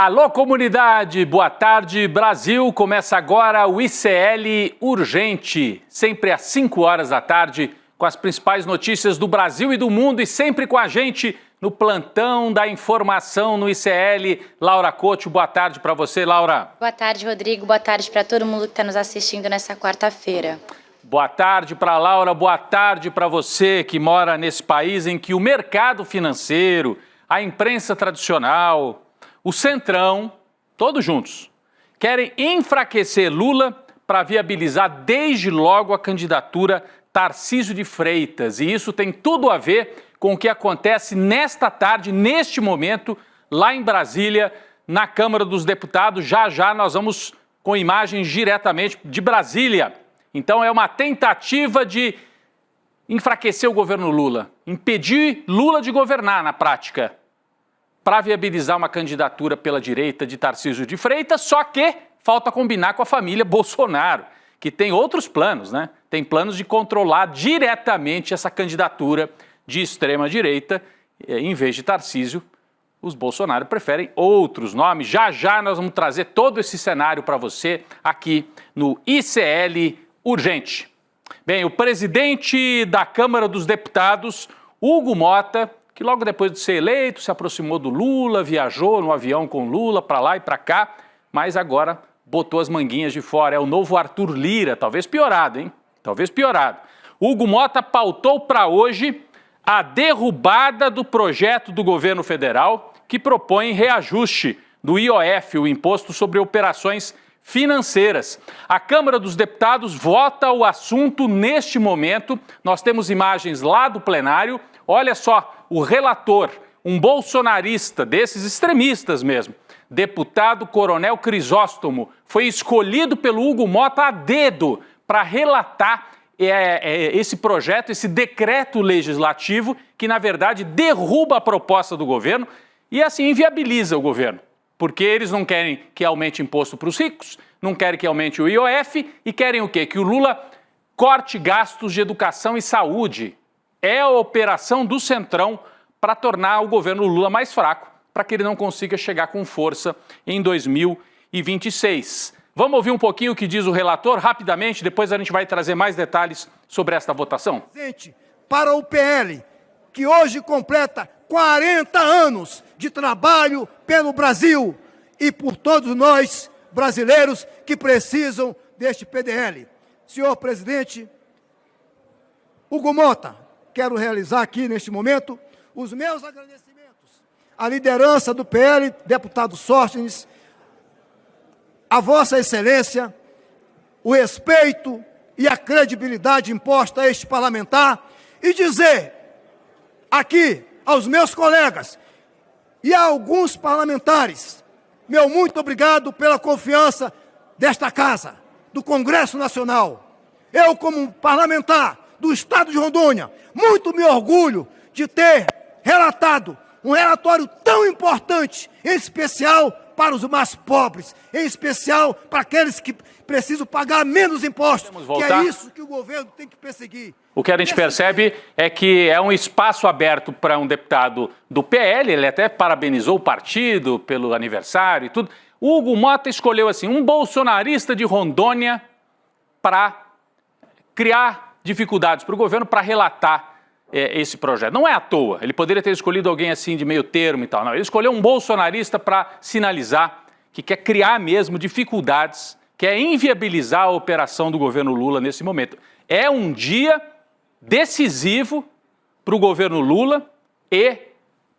Alô, comunidade! Boa tarde, Brasil! Começa agora o ICL Urgente, sempre às 5 horas da tarde, com as principais notícias do Brasil e do mundo e sempre com a gente no plantão da informação no ICL. Laura Couto, boa tarde para você, Laura. Boa tarde, Rodrigo. Boa tarde para todo mundo que está nos assistindo nessa quarta-feira. Boa tarde para a Laura, boa tarde para você que mora nesse país em que o mercado financeiro, a imprensa tradicional, o Centrão, todos juntos, querem enfraquecer Lula para viabilizar desde logo a candidatura Tarcísio de Freitas. E isso tem tudo a ver com o que acontece nesta tarde, neste momento, lá em Brasília, na Câmara dos Deputados. Já já nós vamos com imagens diretamente de Brasília. Então é uma tentativa de enfraquecer o governo Lula, impedir Lula de governar na prática, para viabilizar uma candidatura pela direita de Tarcísio de Freitas, só que falta combinar com a família Bolsonaro, que tem outros planos, né? Tem planos de controlar diretamente essa candidatura de extrema-direita. Em vez de Tarcísio, os Bolsonaro preferem outros nomes. Já já nós vamos trazer todo esse cenário para você aqui no ICL Urgente. Bem, o presidente da Câmara dos Deputados, Hugo Motta, que logo depois de ser eleito se aproximou do Lula, viajou no avião com Lula para lá e para cá, mas agora botou as manguinhas de fora. É o novo Arthur Lira, talvez piorado, hein? Talvez piorado. Hugo Motta pautou para hoje a derrubada do projeto do governo federal que propõe reajuste do IOF, o Imposto sobre Operações Financeiras. A Câmara dos Deputados vota o assunto neste momento. Nós temos imagens lá do plenário. Olha só, o relator, um bolsonarista, desses extremistas mesmo, deputado Coronel Crisóstomo, foi escolhido pelo Hugo Motta a dedo para relatar esse projeto, esse decreto legislativo que, na verdade, derruba a proposta do governo e, assim, inviabiliza o governo. Porque eles não querem que aumente imposto para os ricos, não querem que aumente o IOF e querem o quê? Que o Lula corte gastos de educação e saúde. É a operação do Centrão para tornar o governo Lula mais fraco, para que ele não consiga chegar com força em 2026. Vamos ouvir um pouquinho o que diz o relator, rapidamente, depois a gente vai trazer mais detalhes sobre esta votação. Para o PL, que hoje completa 40 anos de trabalho pelo Brasil e por todos nós, brasileiros, que precisam deste PDL. Senhor presidente, Hugo Motta, quero realizar aqui, neste momento, os meus agradecimentos à liderança do PL, deputado Sóstenes, a Vossa Excelência, o respeito e a credibilidade imposta a este parlamentar e dizer aqui aos meus colegas e a alguns parlamentares, meu muito obrigado pela confiança desta Casa, do Congresso Nacional. Eu, como parlamentar do Estado de Rondônia, muito me orgulho de ter relatado um relatório tão importante, em especial para os mais pobres, em especial para aqueles que precisam pagar menos impostos, que é isso que o governo tem que perseguir. O que a gente percebe é que é um espaço aberto para um deputado do PL, ele até parabenizou o partido pelo aniversário e tudo. O Hugo Motta escolheu assim, um bolsonarista de Rondônia para criar dificuldades para o governo, para relatar esse projeto. Não é à toa, ele poderia ter escolhido alguém assim de meio termo e tal, não. Ele escolheu um bolsonarista para sinalizar que quer criar mesmo dificuldades, quer inviabilizar a operação do governo Lula nesse momento. É um dia decisivo para o governo Lula e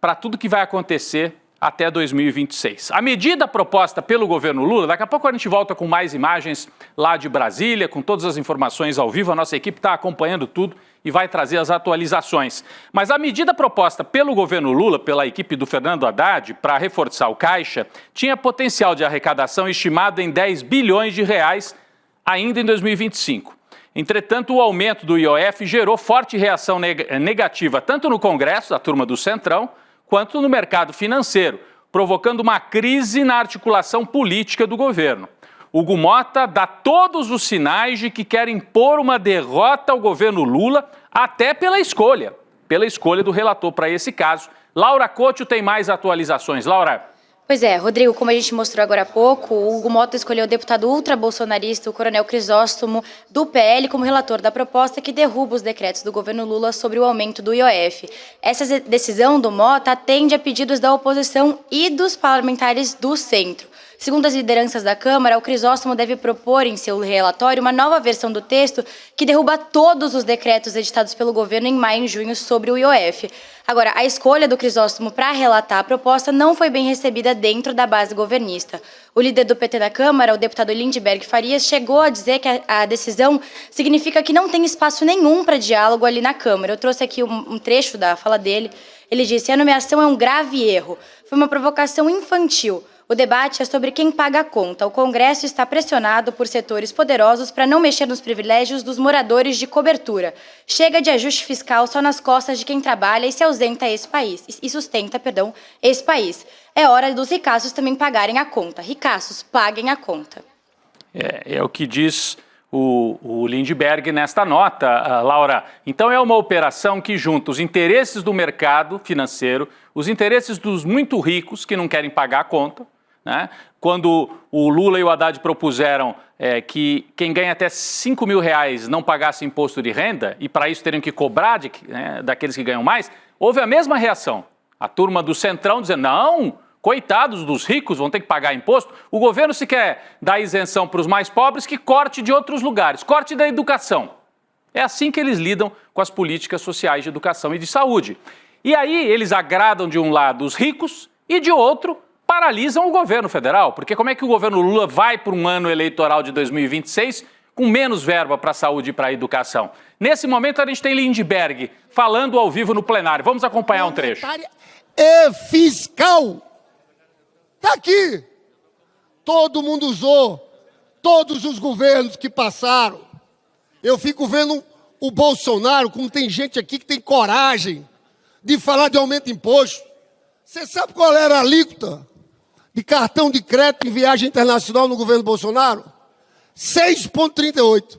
para tudo que vai acontecer até 2026. A medida proposta pelo governo Lula, daqui a pouco a gente volta com mais imagens lá de Brasília, com todas as informações ao vivo, a nossa equipe está acompanhando tudo e vai trazer as atualizações. Mas a medida proposta pelo governo Lula, pela equipe do Fernando Haddad, para reforçar o Caixa, tinha potencial de arrecadação estimado em 10 bilhões de reais ainda em 2025. Entretanto, o aumento do IOF gerou forte reação negativa tanto no Congresso, da turma do Centrão, quanto no mercado financeiro, provocando uma crise na articulação política do governo. Hugo Motta dá todos os sinais de que quer impor uma derrota ao governo Lula, até pela escolha do relator para esse caso. Laura Couto tem mais atualizações. Laura. Pois é, Rodrigo, como a gente mostrou agora há pouco, o Hugo Mota escolheu o deputado ultrabolsonarista, o coronel Crisóstomo, do PL, como relator da proposta que derruba os decretos do governo Lula sobre o aumento do IOF. Essa decisão do Mota atende a pedidos da oposição e dos parlamentares do centro. Segundo as lideranças da Câmara, o Crisóstomo deve propor em seu relatório uma nova versão do texto que derruba todos os decretos editados pelo governo em maio e junho sobre o IOF. Agora, a escolha do Crisóstomo para relatar a proposta não foi bem recebida dentro da base governista. O líder do PT na Câmara, o deputado Lindbergh Farias, chegou a dizer que a decisão significa que não tem espaço nenhum para diálogo ali na Câmara. Eu trouxe aqui um trecho da fala dele. Ele disse: a nomeação é um grave erro. Foi uma provocação infantil. O debate é sobre quem paga a conta. O Congresso está pressionado por setores poderosos para não mexer nos privilégios dos moradores de cobertura. Chega de ajuste fiscal só nas costas de quem trabalha e se ausenta esse país, e sustenta, esse país. É hora dos ricaços também pagarem a conta. Ricaços, paguem a conta. É o que diz o Lindbergh nesta nota, Laura. Então é uma operação que junta os interesses do mercado financeiro, os interesses dos muito ricos que não querem pagar a conta, né? Quando o Lula e o Haddad propuseram que quem ganha até R$5.000 não pagasse imposto de renda e para isso teriam que cobrar daqueles que ganham mais, houve a mesma reação. A turma do Centrão dizendo: não, coitados dos ricos vão ter que pagar imposto. O governo, se quer dar isenção para os mais pobres, que corte de outros lugares, corte da educação. É assim que eles lidam com as políticas sociais de educação e de saúde. E aí eles agradam de um lado os ricos e de outro paralisam o governo federal, porque como é que o governo Lula vai para um ano eleitoral de 2026 com menos verba para a saúde e para a educação? Nesse momento a gente tem Lindbergh falando ao vivo no plenário. Vamos acompanhar um trecho. E fiscal. Está aqui. Todo mundo usou, todos os governos que passaram. Eu fico vendo o Bolsonaro, como tem gente aqui que tem coragem de falar de aumento de imposto. Você sabe qual era a alíquota de cartão de crédito em viagem internacional no governo Bolsonaro? 6,38.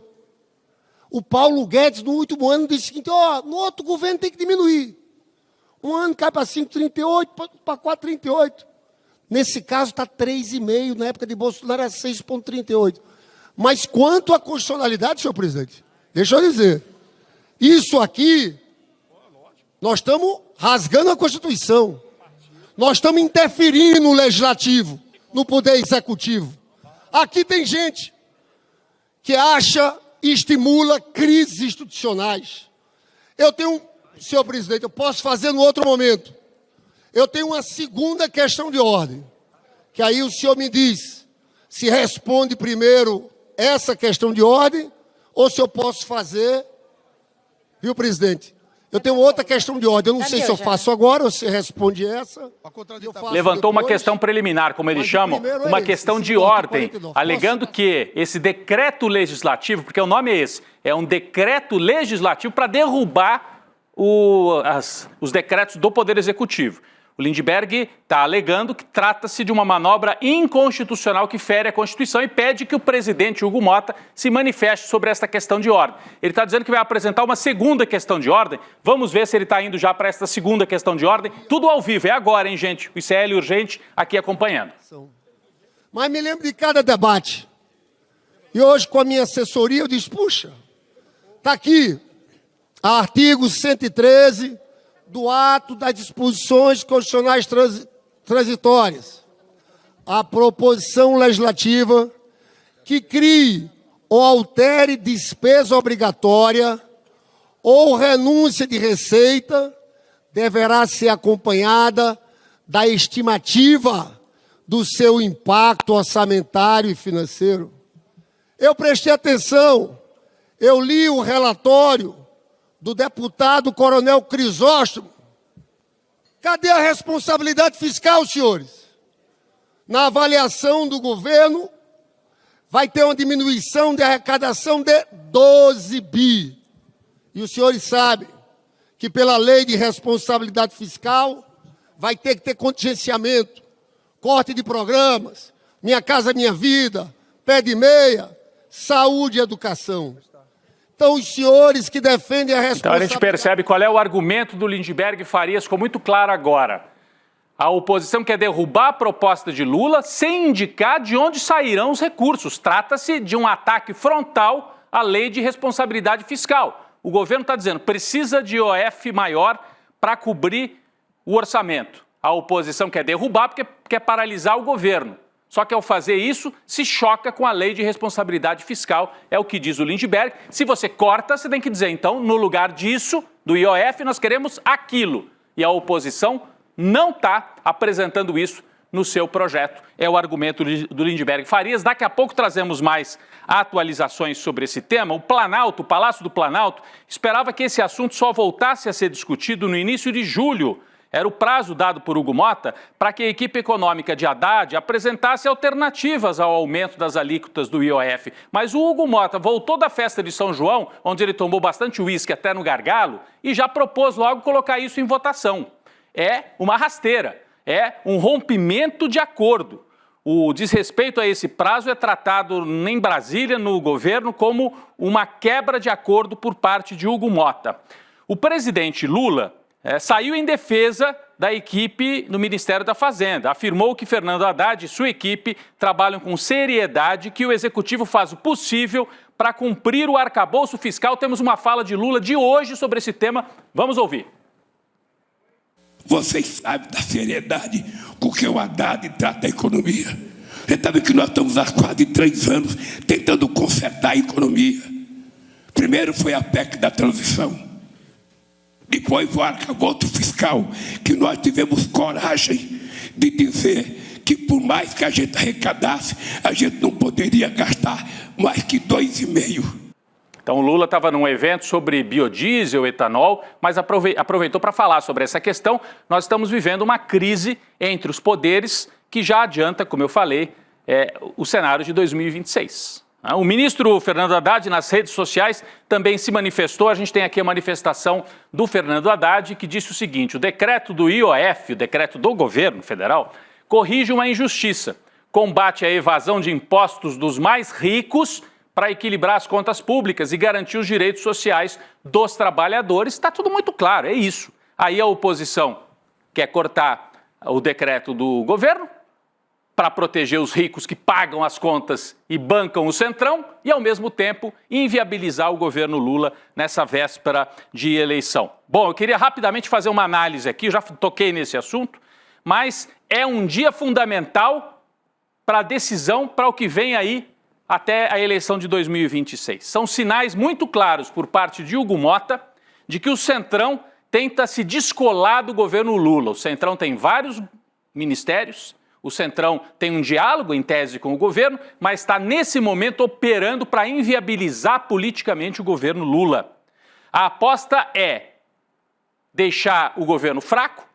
O Paulo Guedes, no último ano, disse o seguinte: no outro governo tem que diminuir. Um ano cai para 5,38, para 4,38. Nesse caso está 3,5, na época de Bolsonaro era 6,38. Mas quanto à constitucionalidade, senhor presidente, deixa eu dizer, isso aqui, nós estamos rasgando a Constituição. Nós estamos interferindo no legislativo, no poder executivo. Aqui tem gente que acha e estimula crises institucionais. Eu tenho, senhor presidente, eu posso fazer no outro momento. Eu tenho uma segunda questão de ordem, que aí o senhor me diz se responde primeiro essa questão de ordem ou se eu posso fazer, viu, presidente? Eu tenho outra questão de ordem, eu não sei se eu faço agora ou se responde essa. Levantou uma questão preliminar, como eles chamam, uma questão de ordem, alegando que esse decreto legislativo, porque o nome é esse, é um decreto legislativo para derrubar os decretos do Poder Executivo. O Lindbergh está alegando que trata-se de uma manobra inconstitucional que fere a Constituição e pede que o presidente Hugo Mota se manifeste sobre esta questão de ordem. Ele está dizendo que vai apresentar uma segunda questão de ordem. Vamos ver se ele está indo já para esta segunda questão de ordem. Tudo ao vivo, é agora, hein, gente? O ICL Urgente aqui acompanhando. Mas me lembro de cada debate. E hoje, com a minha assessoria, eu disse: puxa, está aqui, artigo 113... do ato das disposições constitucionais transitórias, a proposição legislativa que crie ou altere despesa obrigatória ou renúncia de receita deverá ser acompanhada da estimativa do seu impacto orçamentário e financeiro. Eu prestei atenção, eu li o relatório do deputado Coronel Crisóstomo. Cadê a responsabilidade fiscal, senhores? Na avaliação do governo, vai ter uma diminuição de arrecadação de 12 bi. E os senhores sabem que pela lei de responsabilidade fiscal, vai ter que ter contingenciamento, corte de programas, Minha Casa Minha Vida, Pé de Meia, saúde e educação. Então, os senhores que defendem a responsabilidade... Então, a gente percebe qual é o argumento do Lindbergh Farias, ficou muito claro agora. A oposição quer derrubar a proposta de Lula sem indicar de onde sairão os recursos. Trata-se de um ataque frontal à lei de responsabilidade fiscal. O governo está dizendo que precisa de IOF maior para cobrir o orçamento. A oposição quer derrubar porque quer paralisar o governo. Só que ao fazer isso, se choca com a lei de responsabilidade fiscal, é o que diz o Lindbergh. Se você corta, você tem que dizer, então, no lugar disso, do IOF, nós queremos aquilo. E a oposição não está apresentando isso no seu projeto. É o argumento do Lindbergh Farias. Daqui a pouco trazemos mais atualizações sobre esse tema. O Palácio do Planalto, esperava que esse assunto só voltasse a ser discutido no início de julho. Era o prazo dado por Hugo Motta para que a equipe econômica de Haddad apresentasse alternativas ao aumento das alíquotas do IOF. Mas o Hugo Motta voltou da festa de São João, onde ele tomou bastante uísque até no gargalo, e já propôs logo colocar isso em votação. É uma rasteira, é um rompimento de acordo. O desrespeito a esse prazo é tratado em Brasília, no governo, como uma quebra de acordo por parte de Hugo Motta. O presidente Lula saiu em defesa da equipe no Ministério da Fazenda. Afirmou que Fernando Haddad e sua equipe trabalham com seriedade, que o Executivo faz o possível para cumprir o arcabouço fiscal. Temos uma fala de Lula de hoje sobre esse tema. Vamos ouvir. Vocês sabem da seriedade com que o Haddad trata a economia. Você sabe que nós estamos há quase 3 anos tentando consertar a economia. Primeiro foi a PEC da transição. Depois o arcabouço fiscal, que nós tivemos coragem de dizer que por mais que a gente arrecadasse, a gente não poderia gastar mais que 2,5%. Então o Lula estava num evento sobre biodiesel, etanol, mas aproveitou para falar sobre essa questão. Nós estamos vivendo uma crise entre os poderes que já adianta, como eu falei, o cenário de 2026. O ministro Fernando Haddad, nas redes sociais, também se manifestou. A gente tem aqui a manifestação do Fernando Haddad, que disse o seguinte: o decreto do IOF, o decreto do governo federal, corrige uma injustiça, combate a evasão de impostos dos mais ricos para equilibrar as contas públicas e garantir os direitos sociais dos trabalhadores. Está tudo muito claro, é isso. Aí a oposição quer cortar o decreto do governo para proteger os ricos que pagam as contas e bancam o Centrão e, ao mesmo tempo, inviabilizar o governo Lula nessa véspera de eleição. Bom, eu queria rapidamente fazer uma análise aqui, eu já toquei nesse assunto, mas é um dia fundamental para a decisão, para o que vem aí até a eleição de 2026. São sinais muito claros por parte de Hugo Motta de que o Centrão tenta se descolar do governo Lula. O Centrão tem vários ministérios, o Centrão tem um diálogo em tese com o governo, mas está nesse momento operando para inviabilizar politicamente o governo Lula. A aposta é deixar o governo fraco,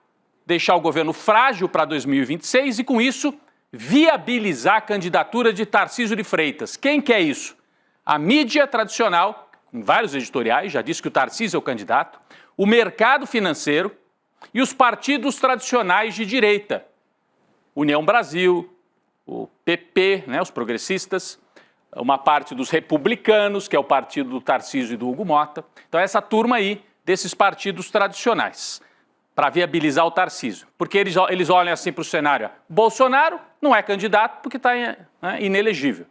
deixar o governo frágil para 2026 e, com isso, viabilizar a candidatura de Tarcísio de Freitas. Quem quer isso? A mídia tradicional, em vários editoriais, já disse que o Tarcísio é o candidato, o mercado financeiro e os partidos tradicionais de direita. União Brasil, o PP, os progressistas, uma parte dos republicanos, que é o partido do Tarcísio e do Hugo Motta. Então essa turma aí desses partidos tradicionais, para viabilizar o Tarcísio. Porque eles olham assim para o cenário. Bolsonaro não é candidato porque está inelegível.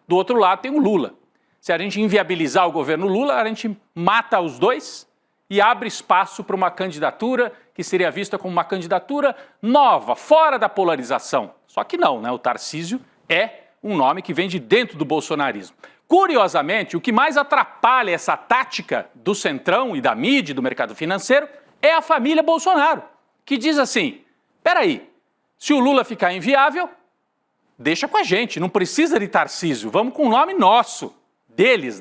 Do outro lado tem o Lula. Se a gente inviabilizar o governo Lula, a gente mata os dois e abre espaço para uma candidatura que seria vista como uma candidatura nova, fora da polarização. Só que não, o Tarcísio é um nome que vem de dentro do bolsonarismo. Curiosamente, o que mais atrapalha essa tática do Centrão e da mídia e do mercado financeiro é a família Bolsonaro, que diz assim, peraí, se o Lula ficar inviável, deixa com a gente, não precisa de Tarcísio, vamos com o nome nosso, deles,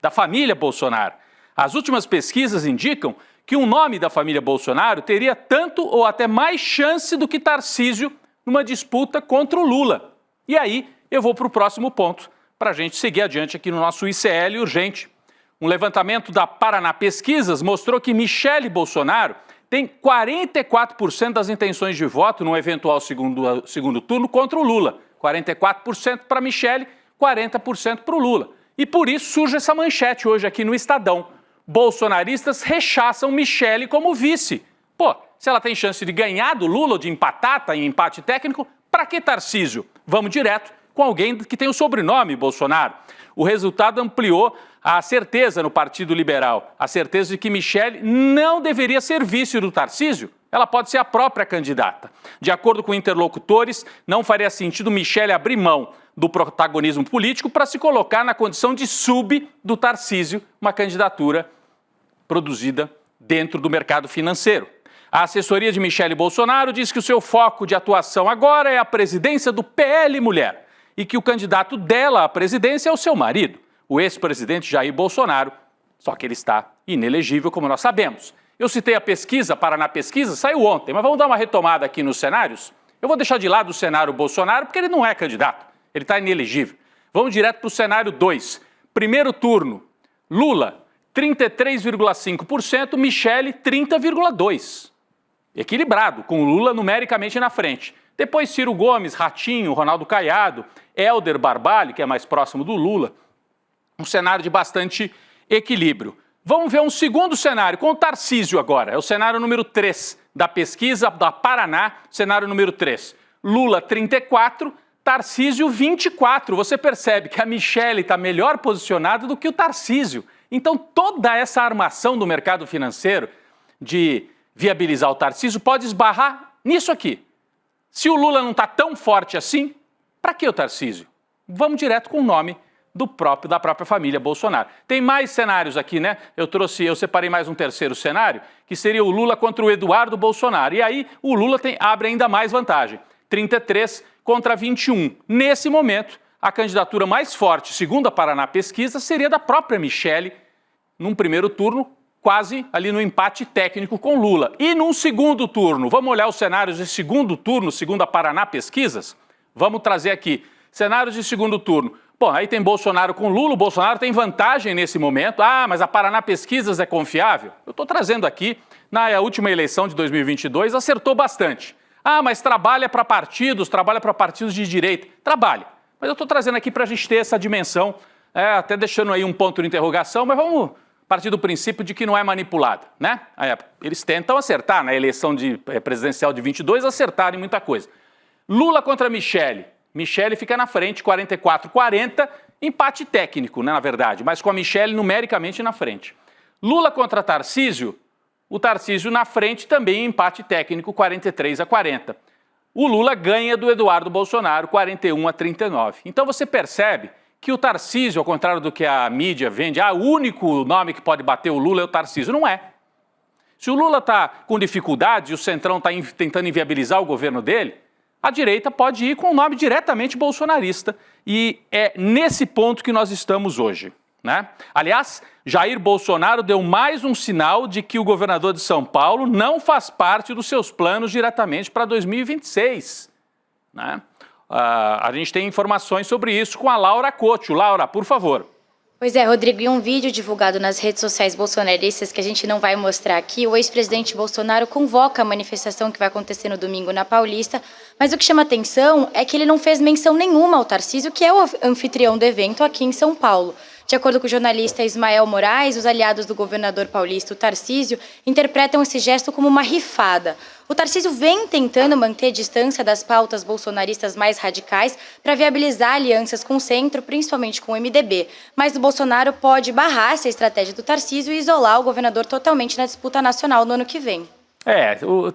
da família Bolsonaro. As últimas pesquisas indicam que o nome da família Bolsonaro teria tanto ou até mais chance do que Tarcísio numa disputa contra o Lula. E aí eu vou para o próximo ponto, para a gente seguir adiante aqui no nosso ICL Urgente. Um levantamento da Paraná Pesquisas mostrou que Michele Bolsonaro tem 44% das intenções de voto no eventual segundo turno contra o Lula. 44% para Michele, 40% para o Lula. E por isso surge essa manchete hoje aqui no Estadão. Bolsonaristas rechaçam Michele como vice. Pô, Se ela tem chance de ganhar do Lula ou de empatar, tá em empate técnico, para que Tarcísio? Vamos direto com alguém que tem o sobrenome Bolsonaro. O resultado ampliou a certeza no Partido Liberal, a certeza de que Michele não deveria ser vice do Tarcísio. Ela pode ser a própria candidata. De acordo com interlocutores, não faria sentido Michele abrir mão do protagonismo político para se colocar na condição de sub do Tarcísio, uma candidatura produzida dentro do mercado financeiro. A assessoria de Michele Bolsonaro diz que o seu foco de atuação agora é a presidência do PL Mulher e que o candidato dela à presidência é o seu marido, o ex-presidente Jair Bolsonaro, só que ele está inelegível, como nós sabemos. Eu citei a pesquisa, Paraná Pesquisa, saiu ontem, mas vamos dar uma retomada aqui nos cenários? Eu vou deixar de lado o cenário Bolsonaro, porque ele não é candidato, ele está inelegível. Vamos direto para o cenário 2. Primeiro turno, Lula, 33,5%, Michele, 30,2%. Equilibrado, com o Lula numericamente na frente. Depois Ciro Gomes, Ratinho, Ronaldo Caiado, Helder Barbalho, que é mais próximo do Lula. Um cenário de bastante equilíbrio. Vamos ver um segundo cenário, com o Tarcísio agora. É o cenário número 3 da pesquisa da Paraná, cenário número 3. Lula, 34%, Tarcísio, 24%. Você percebe que a Michele está melhor posicionada do que o Tarcísio. Então, toda essa armação do mercado financeiro de viabilizar o Tarcísio pode esbarrar nisso aqui. Se o Lula não está tão forte assim, para que o Tarcísio? Vamos direto com o nome da própria família Bolsonaro. Tem mais cenários aqui, né? Eu separei mais um terceiro cenário, que seria o Lula contra o Eduardo Bolsonaro. E aí o Lula abre ainda mais vantagem, 33 contra 21. Nesse momento, a candidatura mais forte, segundo a Paraná Pesquisa, seria da própria Michele, num primeiro turno, quase ali no empate técnico com Lula. E num segundo turno, vamos olhar os cenários de segundo turno, segundo a Paraná Pesquisas? Vamos trazer aqui cenários de segundo turno. Bom, aí tem Bolsonaro com Lula, o Bolsonaro tem vantagem nesse momento. Ah, mas a Paraná Pesquisas é confiável? Eu estou trazendo aqui, na última eleição de 2022, acertou bastante. Ah, mas trabalha para partidos de direita. Trabalha. Mas eu estou trazendo aqui para a gente ter essa dimensão, até deixando aí um ponto de interrogação, mas vamos partir do princípio de que não é manipulada, né? Eles tentam acertar na eleição presidencial de 22, acertarem muita coisa. Lula contra Michele. Michele fica na frente, 44-40, empate técnico, né, na verdade, mas com a Michele numericamente na frente. Lula contra Tarcísio, o Tarcísio na frente também empate técnico, 43-40. O Lula ganha do Eduardo Bolsonaro, 41-39. Então você percebe que o Tarcísio, ao contrário do que a mídia vende, o único nome que pode bater o Lula é o Tarcísio. Não é. Se o Lula está com dificuldade e o Centrão está tentando inviabilizar o governo dele, a direita pode ir com um nome diretamente bolsonarista. E é nesse ponto que nós estamos hoje, né? Aliás, Jair Bolsonaro deu mais um sinal de que o governador de São Paulo não faz parte dos seus planos diretamente para 2026, né? A gente tem informações sobre isso com a Laura Couto. Laura, por favor. Pois é, Rodrigo, em um vídeo divulgado nas redes sociais bolsonaristas, que a gente não vai mostrar aqui, o ex-presidente Bolsonaro convoca a manifestação que vai acontecer no domingo na Paulista, mas o que chama atenção é que ele não fez menção nenhuma ao Tarcísio, que é o anfitrião do evento aqui em São Paulo. De acordo com o jornalista Ismael Moraes, os aliados do governador paulista, o Tarcísio, interpretam esse gesto como uma rifada. O Tarcísio vem tentando manter distância das pautas bolsonaristas mais radicais para viabilizar alianças com o centro, principalmente com o MDB. Mas o Bolsonaro pode barrar essa estratégia do Tarcísio e isolar o governador totalmente na disputa nacional no ano que vem.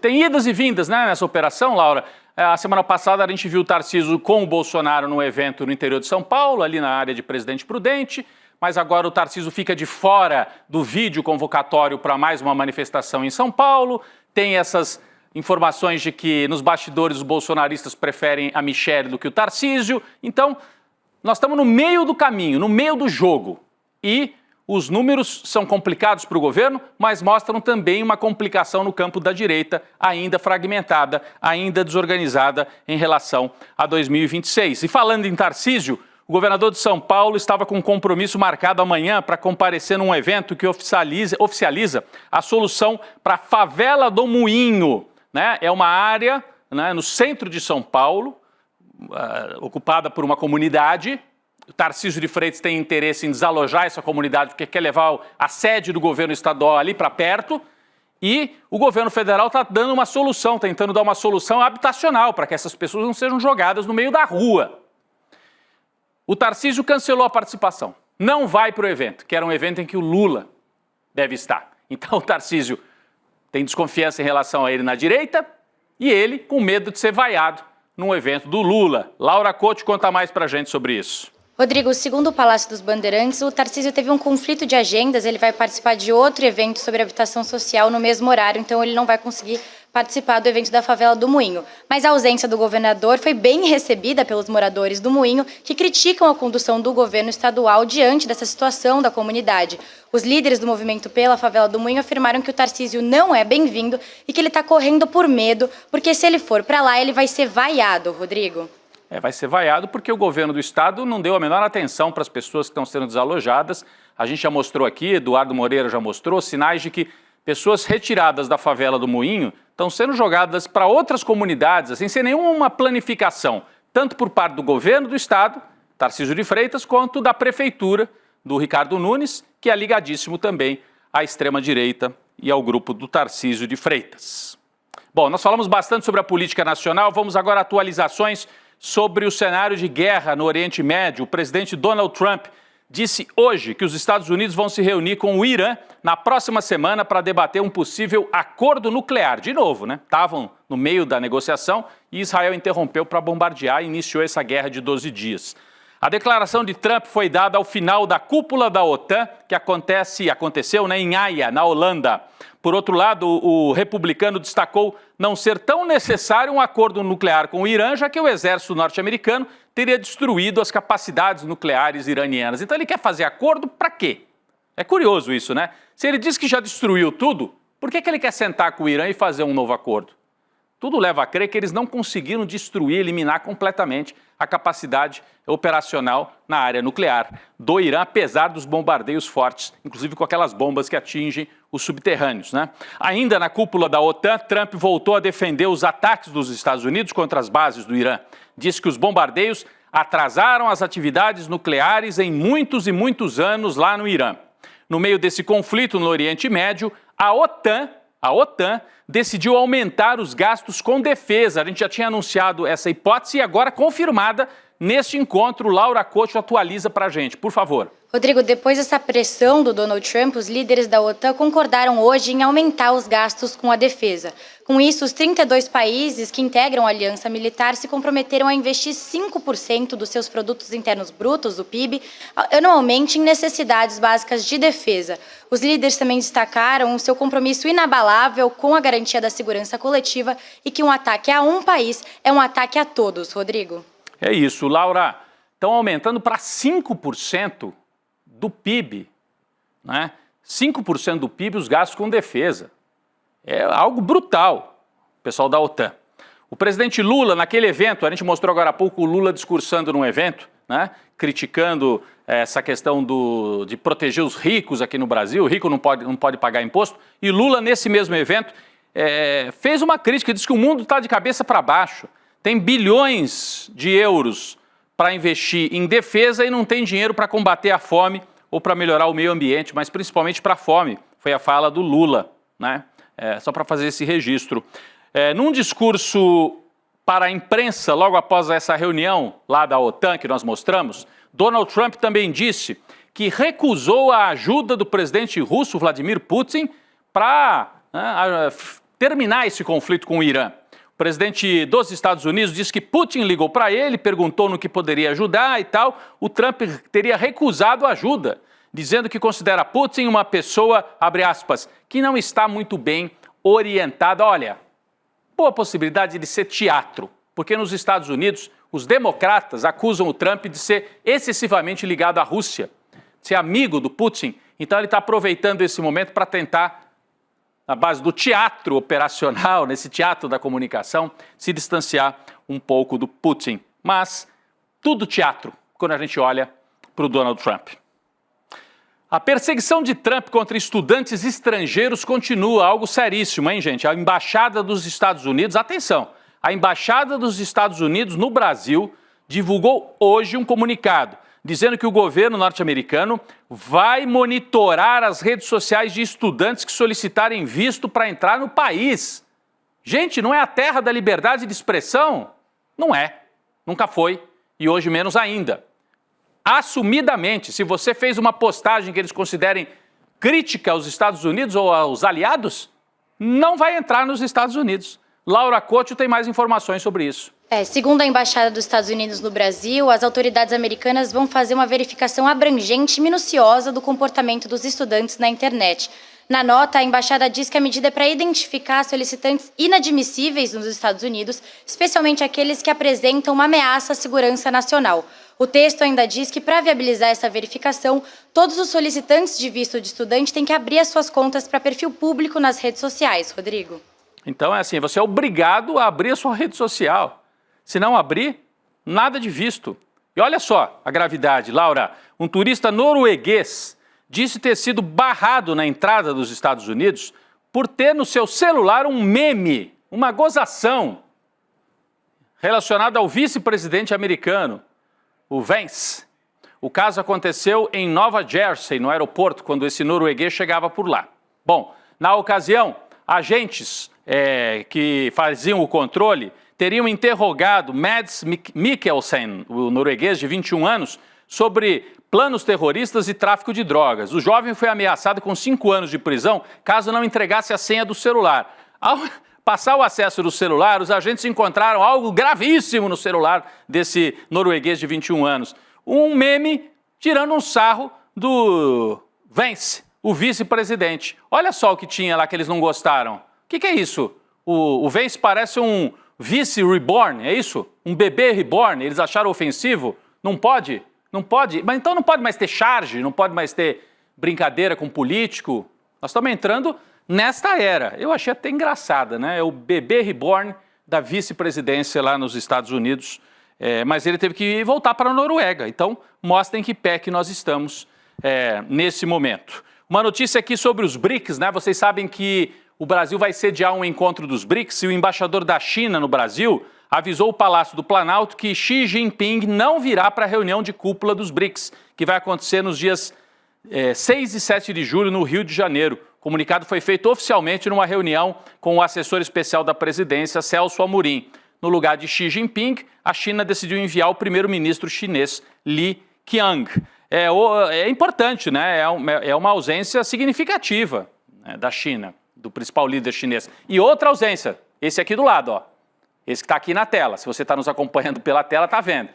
Tem idas e vindas, né, nessa operação, Laura. A semana passada a gente viu o Tarcísio com o Bolsonaro num evento no interior de São Paulo, ali na área de Presidente Prudente, mas agora o Tarcísio fica de fora do vídeo convocatório para mais uma manifestação em São Paulo. Tem essas informações de que nos bastidores os bolsonaristas preferem a Michele do que o Tarcísio. Então, nós estamos no meio do caminho, no meio do jogo. E os números são complicados para o governo, mas mostram também uma complicação no campo da direita, ainda fragmentada, ainda desorganizada em relação a 2026. E falando em Tarcísio, o governador de São Paulo estava com um compromisso marcado amanhã para comparecer num evento que oficializa a solução para a favela do Moinho, né? É uma área, né, no centro de São Paulo, ocupada por uma comunidade. O Tarcísio de Freitas tem interesse em desalojar essa comunidade porque quer levar a sede do governo estadual ali para perto. E o governo federal está dando uma solução, tentando dar uma solução habitacional para que essas pessoas não sejam jogadas no meio da rua. O Tarcísio cancelou a participação. Não vai para o evento, que era um evento em que o Lula deve estar. Então o Tarcísio tem desconfiança em relação a ele na direita e ele com medo de ser vaiado num evento do Lula. Laura Couto conta mais para a gente sobre isso. Rodrigo, segundo o Palácio dos Bandeirantes, o Tarcísio teve um conflito de agendas, ele vai participar de outro evento sobre habitação social no mesmo horário, então ele não vai conseguir participar do evento da favela do Moinho. Mas a ausência do governador foi bem recebida pelos moradores do Moinho, que criticam a condução do governo estadual diante dessa situação da comunidade. Os líderes do movimento pela favela do Moinho afirmaram que o Tarcísio não é bem-vindo e que ele está correndo por medo, porque se ele for para lá, ele vai ser vaiado, Rodrigo. Vai ser vaiado porque o governo do estado não deu a menor atenção para as pessoas que estão sendo desalojadas. A gente já mostrou aqui, Eduardo Moreira já mostrou, sinais de que pessoas retiradas da favela do Moinho estão sendo jogadas para outras comunidades, assim, sem nenhuma planificação, tanto por parte do governo do estado, Tarcísio de Freitas, quanto da prefeitura do Ricardo Nunes, que é ligadíssimo também à extrema-direita e ao grupo do Tarcísio de Freitas. Bom, nós falamos bastante sobre a política nacional, vamos agora a atualizações sobre o cenário de guerra no Oriente Médio. O presidente Donald Trump disse hoje que os Estados Unidos vão se reunir com o Irã na próxima semana para debater um possível acordo nuclear. De novo, né? Estavam no meio da negociação e Israel interrompeu para bombardear e iniciou essa guerra de 12 dias. A declaração de Trump foi dada ao final da cúpula da OTAN, que aconteceu em Haia, na Holanda. Por outro lado, o republicano destacou não ser tão necessário um acordo nuclear com o Irã, já que o exército norte-americano teria destruído as capacidades nucleares iranianas. Então ele quer fazer acordo para quê? É curioso isso, né? Se ele diz que já destruiu tudo, por que ele quer sentar com o Irã e fazer um novo acordo? Tudo leva a crer que eles não conseguiram destruir, eliminar completamente a capacidade operacional na área nuclear do Irã, apesar dos bombardeios fortes, inclusive com aquelas bombas que atingem os subterrâneos, né? Ainda na cúpula da OTAN, Trump voltou a defender os ataques dos Estados Unidos contra as bases do Irã. Disse que os bombardeios atrasaram as atividades nucleares em muitos e muitos anos lá no Irã. No meio desse conflito no Oriente Médio, a OTAN decidiu aumentar os gastos com defesa. A gente já tinha anunciado essa hipótese e agora confirmada neste encontro. Laura Couto atualiza para a gente, por favor. Rodrigo, depois dessa pressão do Donald Trump, os líderes da OTAN concordaram hoje em aumentar os gastos com a defesa. Com isso, os 32 países que integram a aliança militar se comprometeram a investir 5% dos seus produtos internos brutos, do PIB, anualmente em necessidades básicas de defesa. Os líderes também destacaram o seu compromisso inabalável com a garantia da segurança coletiva e que um ataque a um país é um ataque a todos, Rodrigo. É isso, Laura. Estão aumentando para 5% do PIB, né? 5% do PIB os gastos com defesa. É algo brutal, pessoal da OTAN. O presidente Lula, naquele evento, a gente mostrou agora há pouco o Lula discursando num evento, né? Criticando essa questão de proteger os ricos aqui no Brasil, o rico não pode pagar imposto, e Lula, nesse mesmo evento, fez uma crítica, disse que o mundo está de cabeça para baixo, tem bilhões de euros para investir em defesa e não tem dinheiro para combater a fome ou para melhorar o meio ambiente, mas principalmente para a fome. Foi a fala do Lula, né? Só para fazer esse registro. Num discurso para a imprensa, logo após essa reunião lá da OTAN que nós mostramos, Donald Trump também disse que recusou a ajuda do presidente russo Vladimir Putin para terminar esse conflito com o Irã. O presidente dos Estados Unidos disse que Putin ligou para ele, perguntou no que poderia ajudar e tal. O Trump teria recusado ajuda, dizendo que considera Putin uma pessoa, abre aspas, que não está muito bem orientada. Olha, boa possibilidade de ser teatro, porque nos Estados Unidos os democratas acusam o Trump de ser excessivamente ligado à Rússia, de ser amigo do Putin. Então ele está aproveitando esse momento para tentar, na base do teatro operacional, nesse teatro da comunicação, se distanciar um pouco do Putin. Mas tudo teatro, quando a gente olha para o Donald Trump. A perseguição de Trump contra estudantes estrangeiros continua, algo seríssimo, hein, gente? A Embaixada dos Estados Unidos, atenção, a Embaixada dos Estados Unidos no Brasil divulgou hoje um comunicado dizendo que o governo norte-americano vai monitorar as redes sociais de estudantes que solicitarem visto para entrar no país. Gente, não é a terra da liberdade de expressão? Não é, nunca foi e hoje menos ainda. Assumidamente, se você fez uma postagem que eles considerem crítica aos Estados Unidos ou aos aliados, não vai entrar nos Estados Unidos. Laura Couto tem mais informações sobre isso. Segundo a Embaixada dos Estados Unidos no Brasil, as autoridades americanas vão fazer uma verificação abrangente e minuciosa do comportamento dos estudantes na internet. Na nota, a embaixada diz que a medida é para identificar solicitantes inadmissíveis nos Estados Unidos, especialmente aqueles que apresentam uma ameaça à segurança nacional. O texto ainda diz que, para viabilizar essa verificação, todos os solicitantes de visto de estudante têm que abrir as suas contas para perfil público nas redes sociais. Rodrigo. Então é assim, você é obrigado a abrir a sua rede social. Se não abrir, nada de visto. E olha só a gravidade, Laura. Um turista norueguês disse ter sido barrado na entrada dos Estados Unidos por ter no seu celular um meme, uma gozação, relacionada ao vice-presidente americano, o Vance. O caso aconteceu em Nova Jersey, no aeroporto, quando esse norueguês chegava por lá. Bom, na ocasião, agentes que faziam o controle teriam interrogado Mads Mikkelsen, o norueguês de 21 anos, sobre planos terroristas e tráfico de drogas. O jovem foi ameaçado com 5 anos de prisão caso não entregasse a senha do celular. Ao passar o acesso do celular, os agentes encontraram algo gravíssimo no celular desse norueguês de 21 anos. Um meme tirando um sarro do Vance, o vice-presidente. Olha só o que tinha lá que eles não gostaram. O que é isso? O Vance parece um vice reborn, é isso? Um bebê reborn, eles acharam ofensivo? Não pode? Não pode? Mas então não pode mais ter charge, não pode mais ter brincadeira com político? Nós estamos entrando nesta era. Eu achei até engraçada, né? É o bebê reborn da vice-presidência lá nos Estados Unidos, mas ele teve que voltar para a Noruega. Então, mostrem que pé que nós estamos nesse momento. Uma notícia aqui sobre os BRICS, né? Vocês sabem que o Brasil vai sediar um encontro dos BRICS e o embaixador da China no Brasil avisou o Palácio do Planalto que Xi Jinping não virá para a reunião de cúpula dos BRICS, que vai acontecer nos dias 6 e 7 de julho no Rio de Janeiro. O comunicado foi feito oficialmente numa reunião com o assessor especial da presidência, Celso Amorim. No lugar de Xi Jinping, a China decidiu enviar o primeiro-ministro chinês Li Qiang. É importante, né? É uma ausência significativa, né, da China, do principal líder chinês. E outra ausência, esse aqui do lado, ó. Esse que está aqui na tela. Se você está nos acompanhando pela tela, está vendo.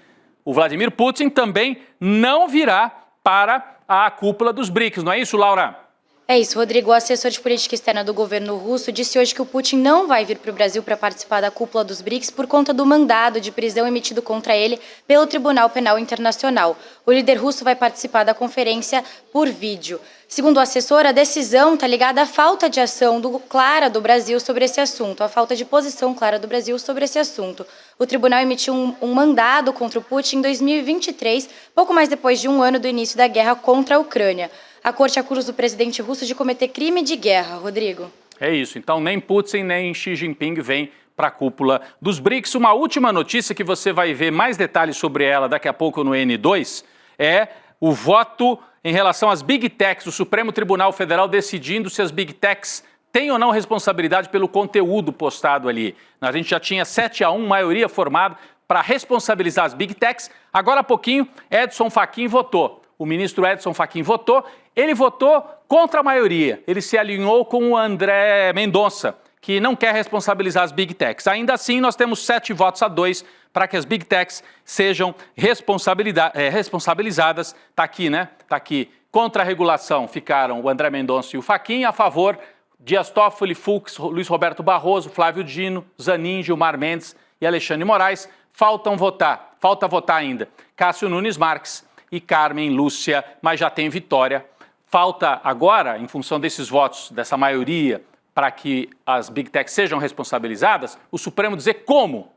O Vladimir Putin também não virá para a cúpula dos BRICS, não é isso, Laura? É isso, Rodrigo. O assessor de política externa do governo russo disse hoje que o Putin não vai vir para o Brasil para participar da cúpula dos BRICS por conta do mandado de prisão emitido contra ele pelo Tribunal Penal Internacional. O líder russo vai participar da conferência por vídeo. Segundo o assessor, a decisão está ligada à falta de ação clara do Brasil sobre esse assunto, à falta de posição clara do Brasil sobre esse assunto. O tribunal emitiu um mandado contra o Putin em 2023, pouco mais depois de um ano do início da guerra contra a Ucrânia. A corte acusa o presidente russo de cometer crime de guerra, Rodrigo. É isso, então nem Putin nem Xi Jinping vêm para a cúpula dos BRICS. Uma última notícia que você vai ver mais detalhes sobre ela daqui a pouco no N2 é o voto em relação às Big Techs, o Supremo Tribunal Federal decidindo se as Big Techs têm ou não responsabilidade pelo conteúdo postado ali. A gente já tinha 7-1, maioria formada, para responsabilizar as Big Techs. Agora há pouquinho, Edson Fachin votou. O ministro Edson Fachin votou. Ele votou contra a maioria. Ele se alinhou com o André Mendonça, que não quer responsabilizar as Big Techs. Ainda assim, nós temos 7 votos a 2 para que as Big Techs sejam responsabilizadas. Está aqui, né? Está aqui. Contra a regulação ficaram o André Mendonça e o Fachin. A favor, Dias Toffoli, Fux, Luiz Roberto Barroso, Flávio Dino, Zanin, Gilmar Mendes e Alexandre Moraes. Falta votar ainda Cássio Nunes Marques e Carmen Lúcia, mas já tem vitória. Falta agora, em função desses votos, dessa maioria, para que as Big Techs sejam responsabilizadas, o Supremo dizer como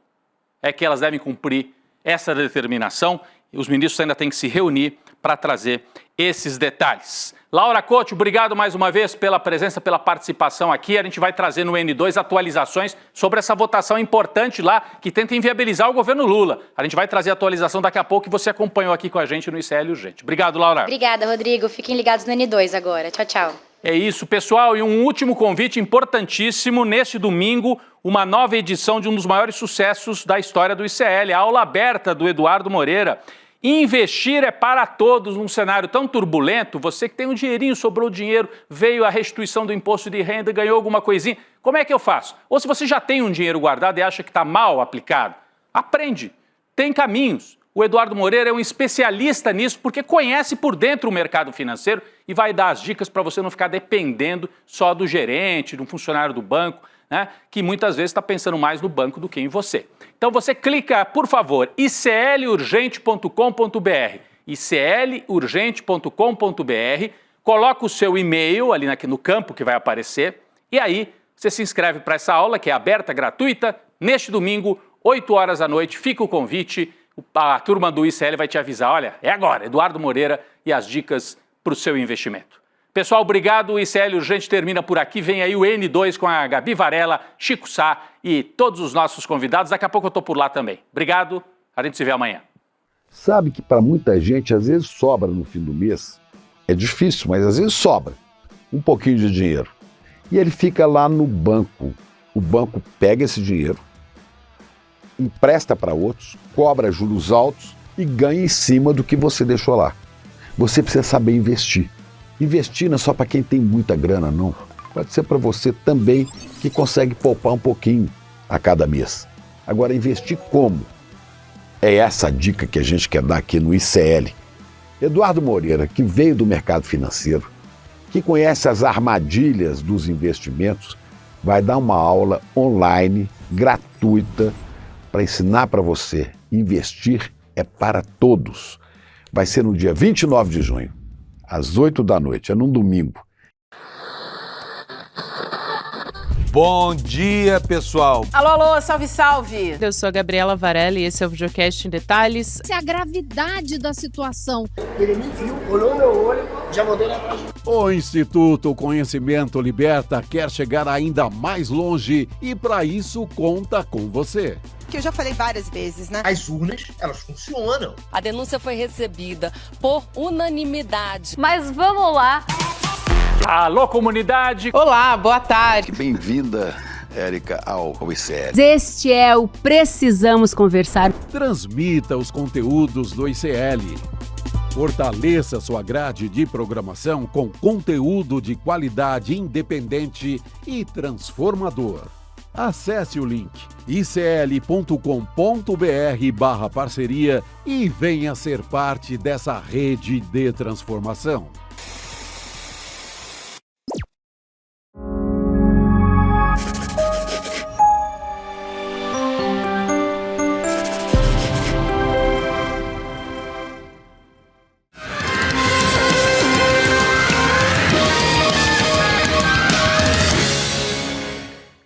é que elas devem cumprir essa determinação. Os ministros ainda têm que se reunir para trazer esses detalhes. Laura Couto, obrigado mais uma vez pela presença, pela participação aqui. A gente vai trazer no N2 atualizações sobre essa votação importante lá que tenta inviabilizar o governo Lula. A gente vai trazer atualização daqui a pouco e você acompanhou aqui com a gente no ICL Urgente. Obrigado, Laura. Obrigada, Rodrigo. Fiquem ligados no N2 agora. Tchau, tchau. É isso, pessoal. E um último convite importantíssimo. Neste domingo, uma nova edição de um dos maiores sucessos da história do ICL, a aula aberta do Eduardo Moreira. Investir é para todos num cenário tão turbulento. Você que tem um dinheirinho, sobrou dinheiro, veio a restituição do imposto de renda, ganhou alguma coisinha. Como é que eu faço? Ou se você já tem um dinheiro guardado e acha que está mal aplicado, aprende. Tem caminhos. O Eduardo Moreira é um especialista nisso porque conhece por dentro o mercado financeiro e vai dar as dicas para você não ficar dependendo só do gerente, de um funcionário do banco, né, que muitas vezes está pensando mais no banco do que em você. Então você clica, por favor, iclurgente.com.br, iclurgente.com.br, coloca o seu e-mail ali no campo que vai aparecer e aí você se inscreve para essa aula que é aberta, gratuita, neste domingo, 8 horas da noite, fica o convite, a turma do ICL vai te avisar, olha, é agora, Eduardo Moreira e as dicas para o seu investimento. Pessoal, obrigado. O ICL Urgente termina por aqui. Vem aí o N2 com a Gabi Varela, Chico Sá e todos os nossos convidados. Daqui a pouco eu estou por lá também. Obrigado. A gente se vê amanhã. Sabe que para muita gente, às vezes sobra no fim do mês. É difícil, mas às vezes sobra um pouquinho de dinheiro. E ele fica lá no banco. O banco pega esse dinheiro, empresta para outros, cobra juros altos e ganha em cima do que você deixou lá. Você precisa saber investir. Investir não é só para quem tem muita grana, não. Pode ser para você também que consegue poupar um pouquinho a cada mês. Agora, investir como? É essa a dica que a gente quer dar aqui no ICL. Eduardo Moreira, que veio do mercado financeiro, que conhece as armadilhas dos investimentos, vai dar uma aula online, gratuita, para ensinar para você. Investir é para todos. Vai ser no dia 29 de junho. Às 8 da noite, é num domingo. Bom dia, pessoal. Alô, alô, salve, salve. Eu sou a Gabriela Varela e esse é o Videocast em Detalhes. Essa é a gravidade da situação. Ele me viu, olhou no meu olho, já mandei lá atrás. O Instituto Conhecimento Liberta quer chegar ainda mais longe e para isso conta com você. Que eu já falei várias vezes, né? As urnas, elas funcionam. A denúncia foi recebida por unanimidade. Mas vamos lá. Alô, comunidade! Olá, boa tarde. Bem-vinda, Érica, ao ICL. Este é o Precisamos Conversar. Transmita os conteúdos do ICL. Fortaleça sua grade de programação com conteúdo de qualidade independente e transformador. Acesse o link icl.com.br/parceria e venha ser parte dessa rede de transformação.